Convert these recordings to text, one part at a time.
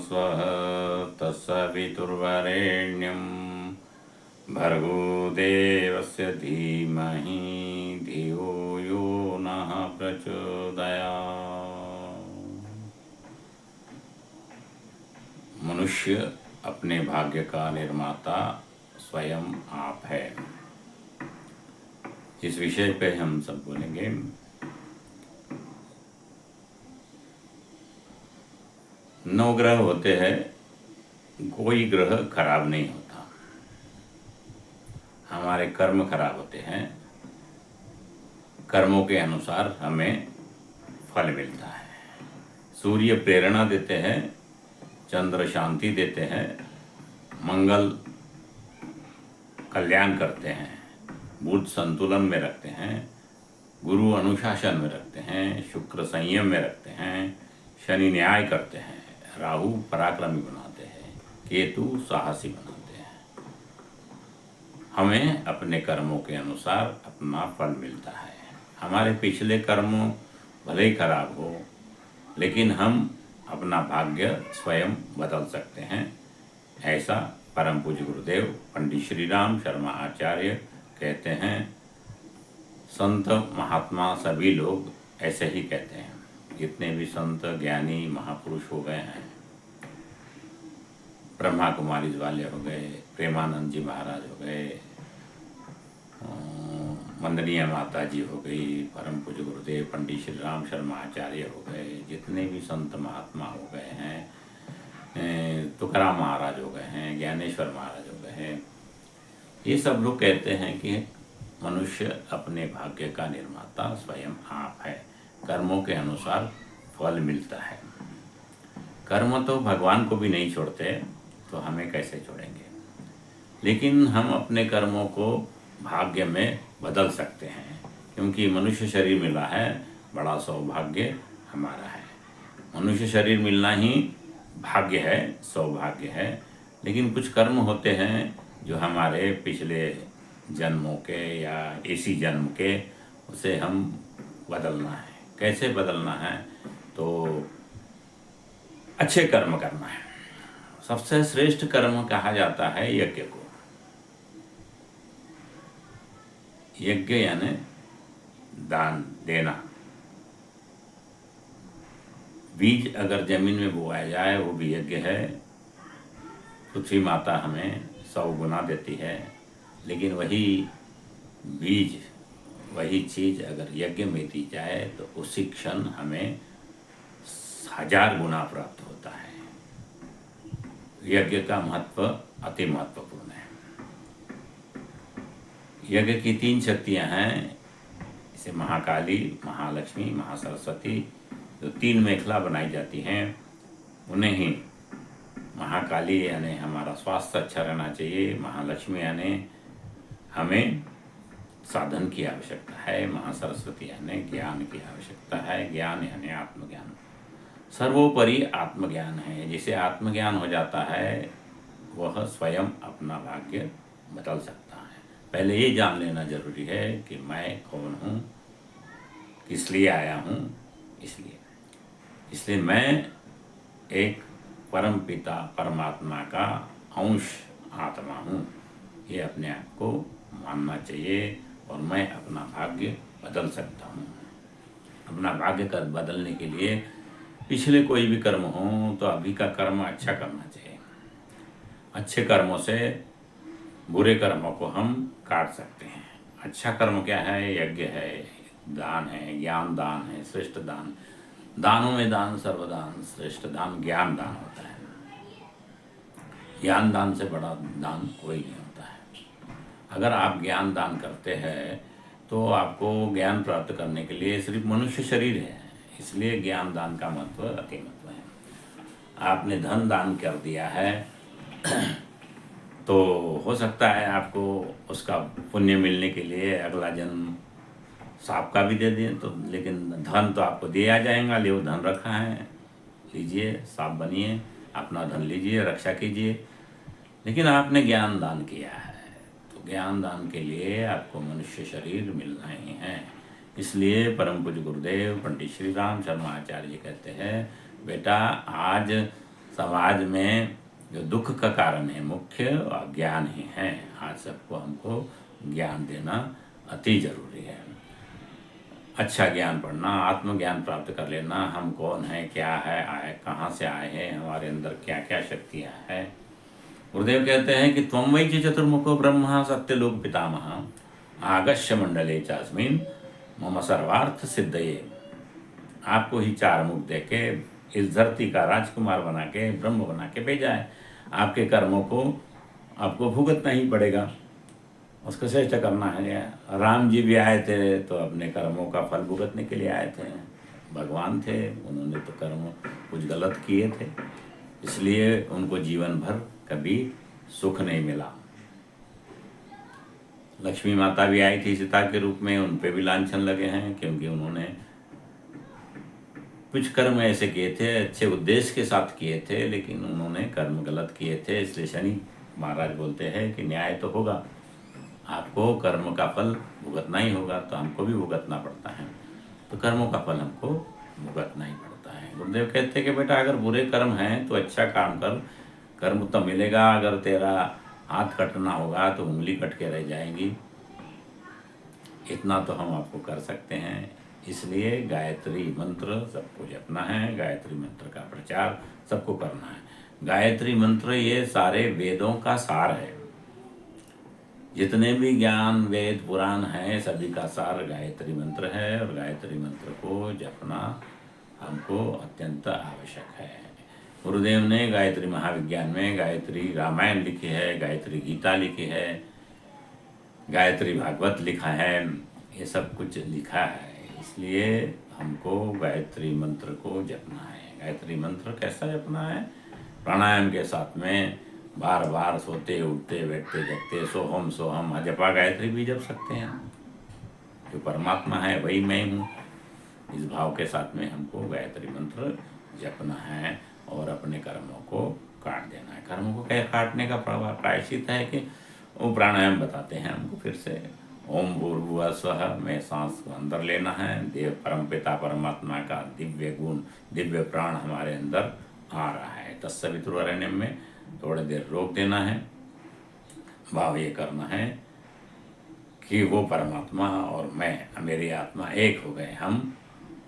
स्वः तत्सवितुर्वरेण्यं भर्गो देवस्य धीमहि धियो यो नः प्रचोदयात्। मनुष्य अपने भाग्य का निर्माता स्वयं आप है। इस विषय पे हम सब बोलेंगे। नौ ग्रह होते हैं, कोई ग्रह खराब नहीं होता। हमारे कर्म खराब होते हैं, कर्मों के अनुसार हमें फल मिलता है। सूर्य प्रेरणा देते हैं, चंद्र शांति देते हैं, मंगल कल्याण करते हैं, बुध संतुलन में रखते हैं, गुरु अनुशासन में रखते हैं, शुक्र संयम में रखते हैं, शनि न्याय करते हैं, राहु पराक्रमी बनाते हैं, केतु साहसी बनाते हैं। हमें अपने कर्मों के अनुसार अपना फल मिलता है। हमारे पिछले कर्म भले ही खराब हो, लेकिन हम अपना भाग्य स्वयं बदल सकते हैं। ऐसा परम पूज्य गुरुदेव पंडित श्री राम शर्मा आचार्य कहते हैं। संत महात्मा सभी लोग ऐसे ही कहते हैं। जितने भी संत ज्ञानी महापुरुष हो गए हैं, ब्रह्मा कुमारी वाले हो गए, प्रेमानंद जी महाराज हो गए, वंदनीय माता जी हो गई, परम पूज्य गुरुदेव पंडित श्री राम शर्मा आचार्य हो गए, जितने भी संत महात्मा हो गए हैं, तुकाराम महाराज हो गए हैं, ज्ञानेश्वर महाराज हो गए हैं, ये सब लोग कहते हैं कि मनुष्य अपने भाग्य का निर्माता स्वयं आप है। कर्मों के अनुसार फल मिलता है। कर्म तो भगवान को भी नहीं छोड़ते, तो हमें कैसे छोड़ेंगे। लेकिन हम अपने कर्मों को भाग्य में बदल सकते हैं, क्योंकि मनुष्य शरीर मिला है, बड़ा सौभाग्य हमारा है। मनुष्य शरीर मिलना ही भाग्य है, सौभाग्य है। लेकिन कुछ कर्म होते हैं जो हमारे पिछले जन्मों के या इसी जन्म के, उसे हम बदलना है। कैसे बदलना है? तो अच्छे कर्म करना है। सबसे श्रेष्ठ कर्म कहा जाता है यज्ञ को। यज्ञ यानी दान देना। बीज अगर जमीन में बोया जाए वो भी यज्ञ है। पृथ्वी माता हमें 100 गुना देती है, लेकिन वही बीज, वही चीज अगर यज्ञ में दी जाए तो उसी क्षण हमें 1000 गुना प्राप्त होता है। यज्ञ का महत्व अति महत्वपूर्ण है। यज्ञ की 3 शक्तियां हैं, इसे महाकाली, महालक्ष्मी, महासरस्वती। जो 3 मेखला बनाई जाती हैं, उन्हें ही महाकाली यानी हमारा स्वास्थ्य अच्छा रहना चाहिए, महालक्ष्मी यानी हमें साधन की आवश्यकता है, महासरस्वती यानी ज्ञान की आवश्यकता है, ज्ञान यानी आत्मज्ञान। सर्वोपरि आत्मज्ञान है। जिसे आत्मज्ञान हो जाता है वह स्वयं अपना भाग्य बदल सकता है। पहले ये जान लेना जरूरी है कि मैं कौन हूँ, किस लिए आया हूँ। इसलिए मैं एक परम पिता परमात्मा का अंश आत्मा हूँ, ये अपने आप को मानना चाहिए। और मैं अपना भाग्य बदल सकता हूँ। अपना भाग्य कर बदलने के लिए पिछले कोई भी कर्म हो तो अभी का कर्म अच्छा करना चाहिए। अच्छे कर्मों से बुरे कर्मों को हम काट सकते हैं। अच्छा कर्म क्या है? यज्ञ है, दान है, ज्ञान दान है, श्रेष्ठ दान। दानों में दान सर्वदान, श्रेष्ठ दान ज्ञान दान होता है। ज्ञान दान से बड़ा दान कोई नहीं होता है। अगर आप ज्ञान दान करते हैं तो आपको ज्ञान प्राप्त करने के लिए सिर्फ मनुष्य शरीर है, इसलिए ज्ञान दान का महत्व अति महत्व है। आपने धन दान कर दिया है तो हो सकता है आपको उसका पुण्य मिलने के लिए अगला जन्म सांप का भी दे दें, तो लेकिन धन तो आपको दिया जाएगा। ले वो धन रखा है, लीजिए, सांप बनिए, अपना धन लीजिए, रक्षा कीजिए। लेकिन आपने ज्ञान दान किया है, तो ज्ञान दान के लिए आपको मनुष्य शरीर मिलना ही है। इसलिए परम पूज्य गुरुदेव पंडित श्री राम शर्मा आचार्य जी कहते हैं, बेटा आज समाज में जो दुख का कारण है मुख्य अज्ञान ही है। आज सबको हमको ज्ञान देना अति जरूरी है। अच्छा ज्ञान पढ़ना, आत्मज्ञान प्राप्त कर लेना, हम कौन है, क्या है, आए कहाँ से आए हैं, हमारे अंदर क्या क्या शक्तियाँ हैं। गुरुदेव कहते हैं कि त्वं वै च चतुर्मुखो ब्रह्मा सत्यलोक पितामह आगस्य मंडले चास्मिन मम सर्वार्थ सिद्धये। आपको ही चार मुख दे के इस धरती का राजकुमार बना के ब्रह्म बना के भेजा है। आपके कर्मों को आपको भुगतना ही पड़ेगा, उसको श्रेष्ठ करना है। राम जी भी आए थे तो अपने कर्मों का फल भुगतने के लिए आए थे, भगवान थे, उन्होंने तो कर्म कुछ गलत किए थे, इसलिए उनको जीवन भर कभी सुख नहीं मिला। लक्ष्मी माता भी आई थी सीता के रूप में, उन पे भी लांछन लगे हैं, क्योंकि उन्होंने कुछ कर्म ऐसे किए थे, अच्छे उद्देश्य के साथ किए थे, लेकिन उन्होंने कर्म गलत किए थे। इसलिए शनि महाराज बोलते हैं कि न्याय तो होगा, आपको कर्म का फल भुगतना ही होगा, तो हमको भी भुगतना पड़ता है, तो कर्मों का फल हमको भुगतना ही पड़ता है। गुरुदेव कहते हैं कि बेटा अगर बुरे कर्म हैं तो अच्छा काम कर, कर्म तो मिलेगा। अगर तेरा हाथ कटना होगा तो उंगली कट के रह जाएंगी, इतना तो हम आपको कर सकते हैं। इसलिए गायत्री मंत्र सबको जपना है, गायत्री मंत्र का प्रचार सबको करना है। गायत्री मंत्र ये सारे वेदों का सार है, जितने भी ज्ञान वेद पुराण हैं सभी का सार गायत्री मंत्र है, और गायत्री मंत्र को जपना हमको अत्यंत आवश्यक है। गुरुदेव ने गायत्री महाविज्ञान में गायत्री रामायण लिखी है, गायत्री गीता लिखी है, गायत्री भागवत लिखा है, ये सब कुछ लिखा है। इसलिए हमको गायत्री मंत्र को जपना है। गायत्री मंत्र कैसा जपना है? प्राणायाम के साथ में बार बार सोते उठते बैठते जगते सोहम सोहम जपा गायत्री भी जप सकते हैं। जो परमात्मा है वही मैं हूँ, इस भाव के साथ में हमको गायत्री मंत्र जपना है और अपने कर्मों को काट देना है। कर्मों को क्या काटने का प्रायश्चित है कि वो प्राणायाम बताते हैं हमको फिर से। ओम भूर्भुवः स्वः में सांस को अंदर लेना है, देव परमपिता परमात्मा का दिव्य गुण दिव्य प्राण हमारे अंदर आ रहा है। तत्सवितुर्वरेण्यम में थोड़ी देर रोक देना है, भाव ये करना है कि वो परमात्मा और मैं मेरी आत्मा एक हो गए, हम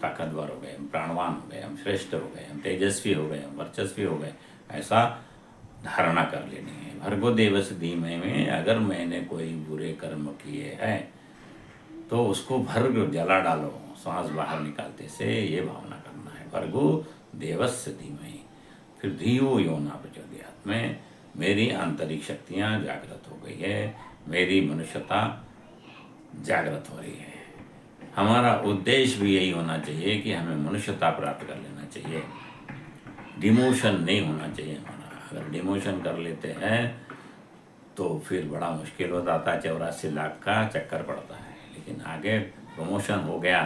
ताकतवर हो गए, हम प्राणवान हो गए, हम श्रेष्ठ हो गए, हम तेजस्वी हो गए, हम वर्चस्वी हो गए, ऐसा धारणा कर लेनी है। भर्गो देवस्य धीमहि में अगर मैंने कोई बुरे कर्म किए हैं तो उसको भर्ग जला डालो, सांस बाहर निकालते से ये भावना करना है। भर्गो देवस्य धीमहि, फिर धियो यो न प्रचोदयात्, में मेरी आंतरिक शक्तियाँ जागृत हो गई है, मेरी मनुष्यता जागृत हो रही है। हमारा उद्देश्य भी यही होना चाहिए कि हमें मनुष्यता प्राप्त कर लेना चाहिए, डिमोशन नहीं होना चाहिए हमारा। अगर डिमोशन कर लेते हैं तो फिर बड़ा मुश्किल हो जाता है, 84 लाख का चक्कर पड़ता है। लेकिन आगे प्रमोशन हो गया,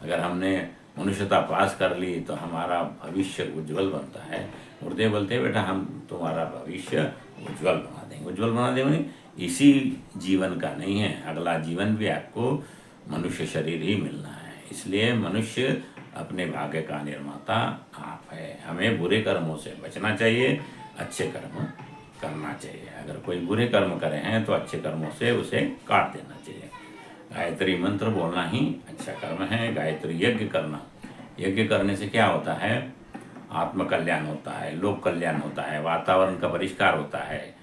अगर हमने मनुष्यता पास कर ली तो हमारा भविष्य उज्जवल बनता है। गुरुदेव बोलते हैं बेटा हम तुम्हारा भविष्य उज्जवल बना देंगे। उज्जवल बना देंगे इसी जीवन का नहीं है, अगला जीवन भी आपको मनुष्य शरीर ही मिलना है। इसलिए मनुष्य अपने भाग्य का निर्माता आप है। हमें बुरे कर्मों से बचना चाहिए, अच्छे कर्म करना चाहिए। अगर कोई बुरे कर्म करे हैं तो अच्छे कर्मों से उसे काट देना चाहिए। गायत्री मंत्र बोलना ही अच्छा कर्म है। गायत्री यज्ञ करना, यज्ञ करने से क्या होता है? आत्म कल्याण होता है, लोक कल्याण होता है, वातावरण का परिष्कार होता है,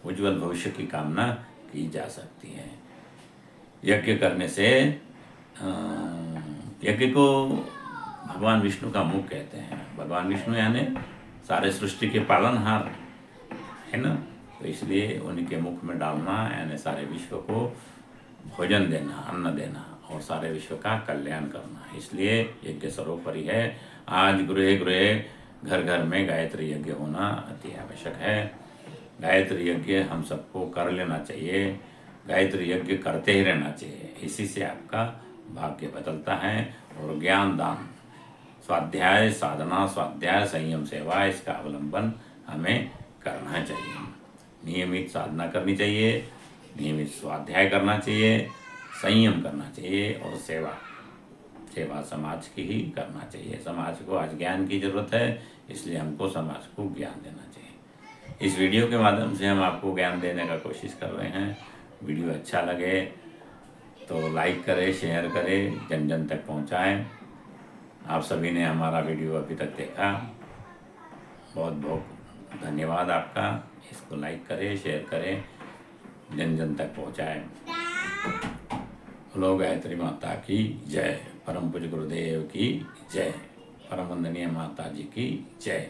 उज्जवल भविष्य की कामना की जा सकती है। यज्ञ करने से यज्ञ को भगवान विष्णु का मुख कहते हैं। भगवान विष्णु यानी सारे सृष्टि के पालनहार है ना, तो इसलिए उनके मुख में डालना यानी सारे विश्व को भोजन देना, अन्न देना और सारे विश्व का कल्याण करना, इसलिए यज्ञ सर्वोपरि है। आज गृह गृह घर घर में गायत्री यज्ञ होना अति आवश्यक है। गायत्री यज्ञ हम सबको कर लेना चाहिए, गायत्री यज्ञ करते ही रहना चाहिए। इसी से आपका भाग्य बदलता है। और ज्ञान दान, स्वाध्याय साधना, स्वाध्याय संयम सेवा, इसका अवलंबन हमें करना चाहिए। नियमित साधना करनी चाहिए, नियमित स्वाध्याय करना चाहिए, संयम करना चाहिए और सेवा सेवा समाज की ही करना चाहिए। समाज को आज ज्ञान की जरूरत है, इसलिए हमको समाज को ज्ञान देना चाहिए। इस वीडियो के माध्यम से हम आपको ज्ञान देने का कोशिश कर रहे हैं। वीडियो अच्छा लगे तो लाइक करें, शेयर करें, जन जन तक पहुंचाएं। आप सभी ने हमारा वीडियो अभी तक देखा, बहुत बहुत धन्यवाद आपका। इसको लाइक करें, शेयर करें, जन जन तक पहुंचाएं। बोलो गायत्री माता की जय, परम पूज्य गुरुदेव की जय, परम वंदनीय माता जी की जय।